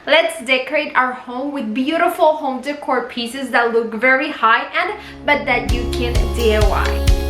Let's decorate our home with beautiful home decor pieces that look very high-end but that you can DIY.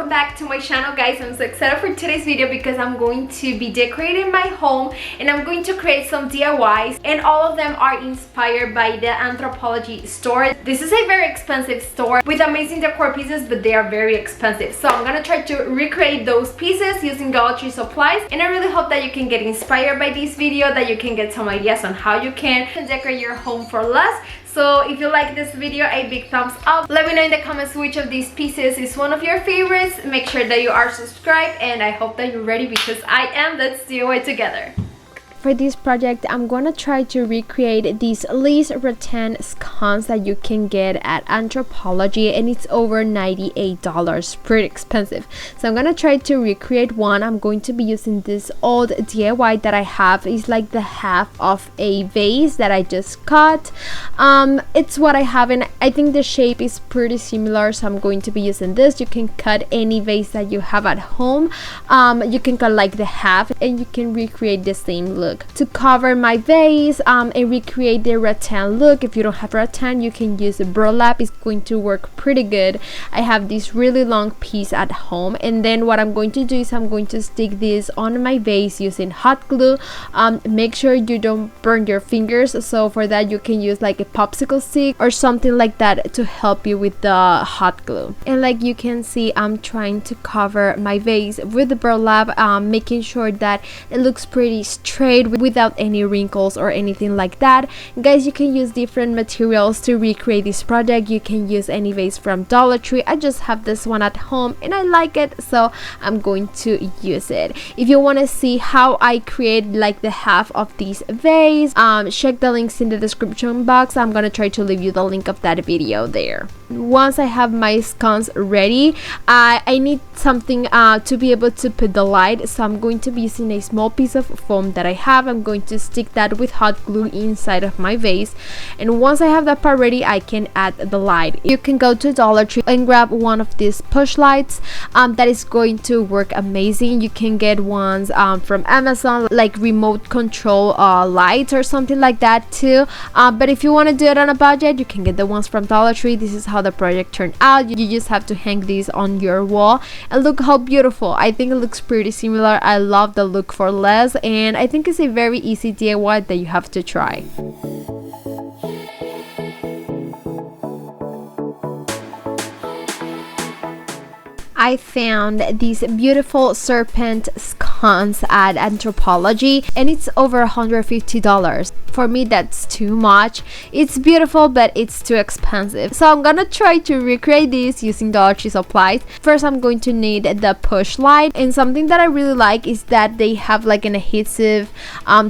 Back to my channel, guys. I'm so excited for today's video because I'm going to be decorating my home and I'm going to create some DIYs, and all of them are inspired by the Anthrpologie store. This is a very expensive store with amazing decor pieces, but they are very expensive, so I'm gonna try to recreate those pieces using Dollar Tree supplies, and I really hope that you can get inspired by this video, that you can get some ideas on how you can decorate your home for less. So if you like this video, a big thumbs up. Let me know in the comments which of these pieces is one of your favorites. Make sure that you are subscribed, and I hope that you're ready because I am. Let's DIY together. For this project, I'm gonna try to recreate these lace rattan sconce that you can get at Anthropologie, and it's over $98, pretty expensive. So I'm gonna try to recreate one. I'm going to be using this old DIY that I have. It's like the half of a vase that I just cut. It's what I have, and I think the shape is pretty similar, so I'm going to be using this. You can cut any vase that you have at home. You can cut like the half and you can recreate the same look. To cover my vase and recreate the rattan look, if you don't have rattan, you can use a burlap. It's going to work pretty good. I have this really long piece at home, and then what I'm going to do is I'm going to stick this on my vase using hot glue. Make sure you don't burn your fingers, so for that you can use like a popsicle stick or something like that to help you with the hot glue. And like you can see, I'm trying to cover my vase with the burlap, making sure that it looks pretty straight without any wrinkles or anything like that. Guys, you can use different materials to recreate this project. You can use any vase from Dollar Tree. I just have this one at home and I like it, so I'm going to use it. If you want to see how I create like the half of this vase, check the links in the description box. I'm gonna try to leave you the link of that video there. Once I have my sconce ready, I need something to be able to put the light, so I'm going to be using a small piece of foam that I have. I'm going to stick that with hot glue inside of my vase, and once I have that part ready, I can add the light. You can go to Dollar Tree and grab one of these push lights that is going to work amazing. You can get ones from Amazon, like remote control lights or something like that too, but if you want to do it on a budget, you can get the ones from Dollar Tree. This is how the project turned out. You just have to hang these on your wall, and look how beautiful. I think it looks pretty similar. I love the look for less, and I think it's a very easy DIY that you have to try. I found this beautiful serpent sconce at Anthropologie, and it's over $150. For me, that's too much. It's beautiful, but it's too expensive. So I'm gonna try to recreate this using Dollar Tree supplies. First, I'm going to need the push light, and something that I really like is that they have like an adhesive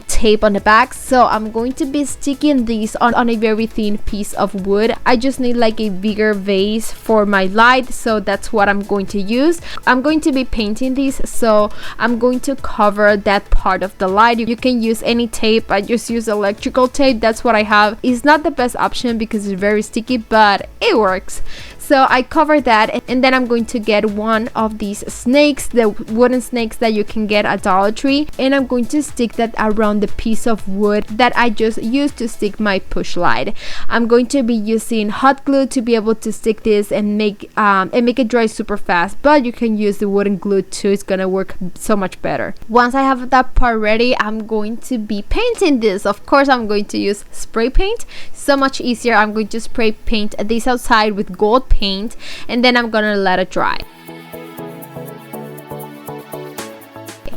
tape on the back. So I'm going to be sticking these on a very thin piece of wood. I just need like a bigger vase for my light, so that's what I'm going to use. I'm going to be painting this, so I'm going to cover that part of the light. You can use any tape. I just use electrical tape. That's what I have. It's not the best option because it's very sticky, but it works. So I cover that, and then I'm going to get one of these snakes, the wooden snakes that you can get at Dollar Tree, and I'm going to stick that around the piece of wood that I just used to stick my push light. I'm going to be using hot glue to be able to stick this and make it dry super fast, but you can use the wooden glue too. It's gonna work so much better. Once I have that part ready, I'm going to be painting this. Of course, I'm going to use spray paint. So much easier. I'm going to spray paint this outside with gold paint, and then I'm gonna let it dry.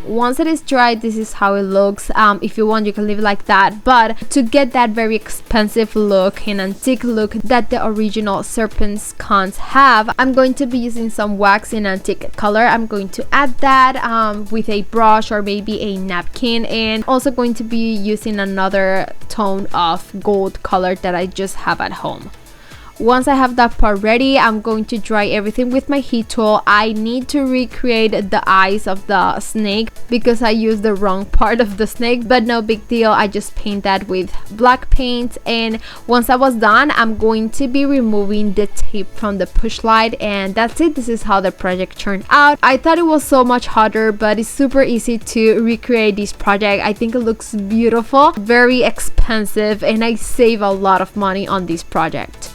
Once it is dry, this is how it looks. If you want, you can leave it like that, but to get that very expensive look and antique look that the original Serpent sconce have, I'm going to be using some wax in antique color. I'm going to add that with a brush or maybe a napkin, and also going to be using another tone of gold color that I just have at home. Once I have that part ready, I'm going to dry everything with my heat tool. I need to recreate the eyes of the snake because I used the wrong part of the snake, but no big deal. I just paint that with black paint, and once I was done, I'm going to be removing the tape from the push light, and that's it. This is how the project turned out. I thought it was so much harder, but it's super easy to recreate this project. I think it looks beautiful, very expensive, and I save a lot of money on this project.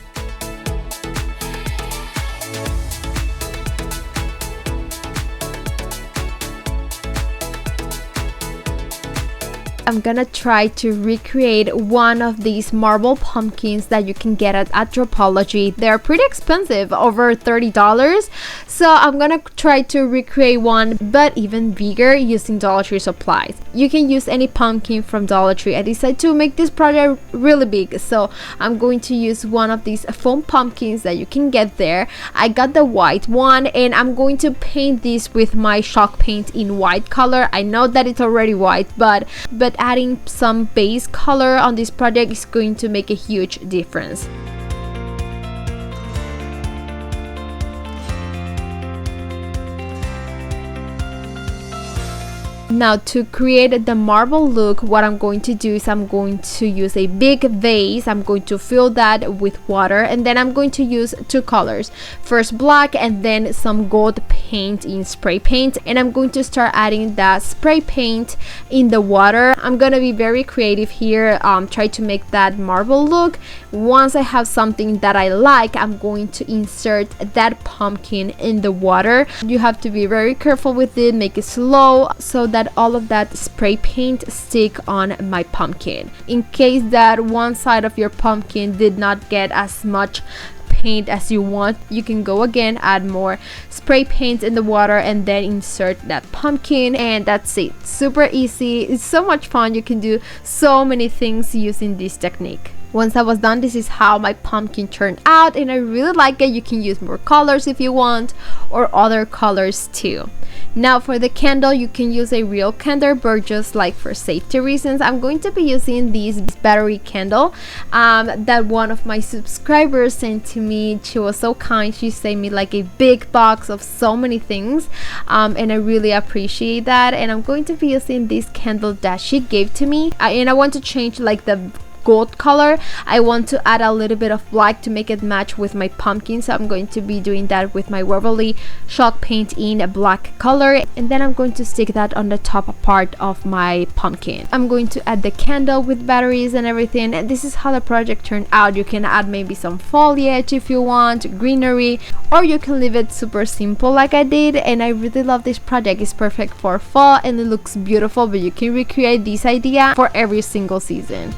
I'm gonna try to recreate one of these marble pumpkins that you can get at Anthropologie. They're pretty expensive, over $30. So I'm gonna try to recreate one, but even bigger, using Dollar Tree supplies. You can use any pumpkin from Dollar Tree. I decided to make this project really big, so I'm going to use one of these foam pumpkins that you can get there. I got the white one, and I'm going to paint this with my chalk paint in white color. I know that it's already white, but adding some base color on this project is going to make a huge difference. Now, to create the marble look, what I'm going to do is I'm going to use a big vase. I'm going to fill that with water, and then I'm going to use two colors. First black, and then some gold paint in spray paint, and I'm going to start adding that spray paint in the water. I'm gonna be very creative here, try to make that marble look. Once I have something that I like, I'm going to insert that pumpkin in the water. You have to be very careful with it, make it slow so that all of that spray paint stick on my pumpkin. In case that one side of your pumpkin did not get as much paint as you want, you can go again, add more spray paint in the water, and then insert that pumpkin, and that's it. Super easy. It's so much fun. You can do so many things using this technique. Once I was done, this is how my pumpkin turned out, and I really like it. You can use more colors if you want, or other colors too. Now for the candle, you can use a real candle, but just like for safety reasons, I'm going to be using this battery candle that one of my subscribers sent to me. She was so kind. She sent me like a big box of so many things, and I really appreciate that. And I'm going to be using this candle that she gave to me, and I want to change like the gold color. I want to add a little bit of black to make it match with my pumpkin, so I'm going to be doing that with my Waverly chalk paint in a black color, and then I'm going to stick that on the top part of my pumpkin. I'm going to add the candle with batteries and everything, and this is how the project turned out. You can add maybe some foliage if you want, greenery, or you can leave it super simple like I did. And I really love this project. It's perfect for fall and it looks beautiful, but you can recreate this idea for every single season.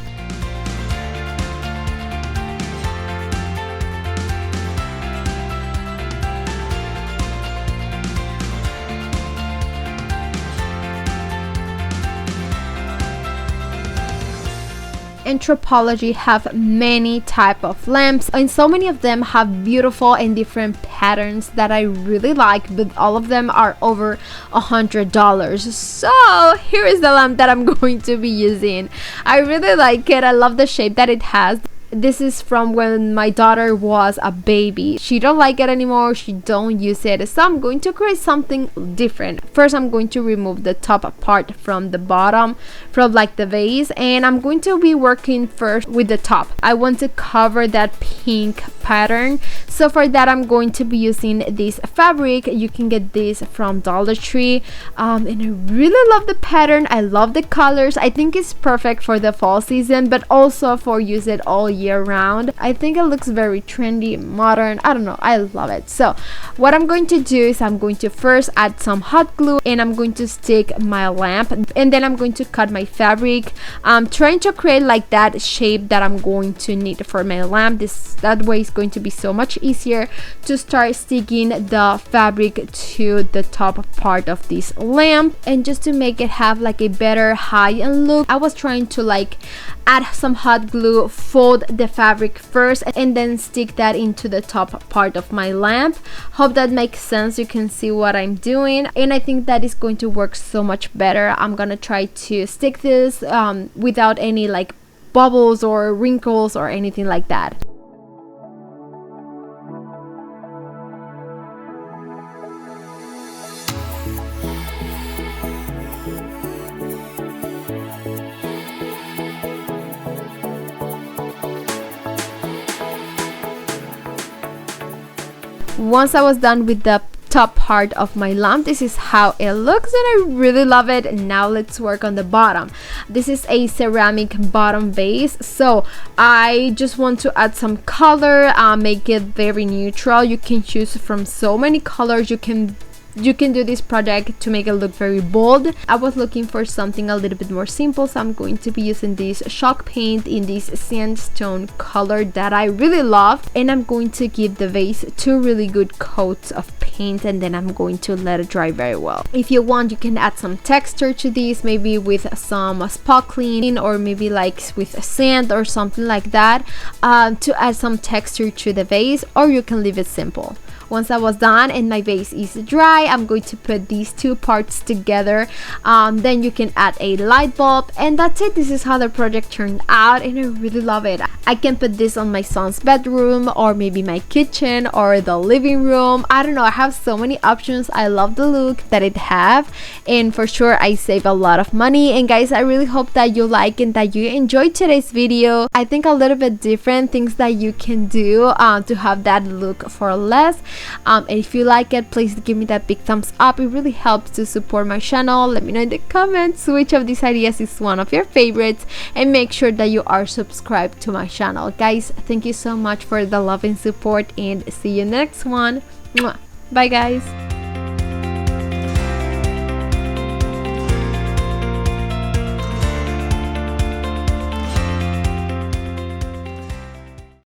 Anthropologie have many type of lamps, and so many of them have beautiful and different patterns that I really like, but all of them are over $100. So here is the lamp that I'm going to be using. I really like it. I love the shape that it has. This is from when my daughter was a baby. She don't like it anymore. She don't use it. So I'm going to create something different. First, I'm going to remove the top part from the bottom, from like the vase, and I'm going to be working first with the top. I want to cover that pink pattern. So for that, I'm going to be using this fabric. You can get this from Dollar Tree, and I really love the pattern. I love the colors. I think it's perfect for the fall season, but also for use it all year round. I think it looks very trendy, modern. I don't know, I love it. So what I'm going to do is I'm going to first add some hot glue, and I'm going to stick my lamp, and then I'm going to cut my fabric. I'm trying to create like that shape that I'm going to need for my lamp. That way it's going to be so much easier to start sticking the fabric to the top part of this lamp. And just to make it have like a better high-end look, I was trying to like add some hot glue, fold the fabric first, and then stick that into the top part of my lamp. Hope that makes sense. You can see what I'm doing, and I think that is going to work so much better. I'm gonna try to stick this without any like bubbles or wrinkles or anything like that. once I was done with the top part of my lamp, this is how it looks, and I really love it. Now let's work on the bottom. This is a ceramic bottom base, so I just want to add some color, make it very neutral. You can choose from so many colors. You can do this project to make it look very bold. I was looking for something a little bit more simple, so I'm going to be using this chalk paint in this sandstone color that I really love, and I'm going to give the vase 2 really good coats of paint, and then I'm going to let it dry very well. If you want, you can add some texture to this, maybe with some sparkling, or maybe like with sand or something like that, to add some texture to the vase, or you can leave it simple. Once I was done and my vase is dry, I'm going to put these 2 parts together. Then you can add a light bulb, and that's it. This is how the project turned out, and I really love it. I can put this on my son's bedroom, or maybe my kitchen, or the living room. I don't know, I have so many options. I love the look that it have, and for sure I save a lot of money. And guys, I really hope that you like and that you enjoyed today's video. I think a little bit different things that you can do to have that look for less. And if you like it, please give me that big thumbs up. It really helps to support my channel. Let me know in the comments which of these ideas is one of your favorites, and make sure that you are subscribed to my channel. Guys, thank you so much for the love and support, and see you next one. Mwah. Bye guys.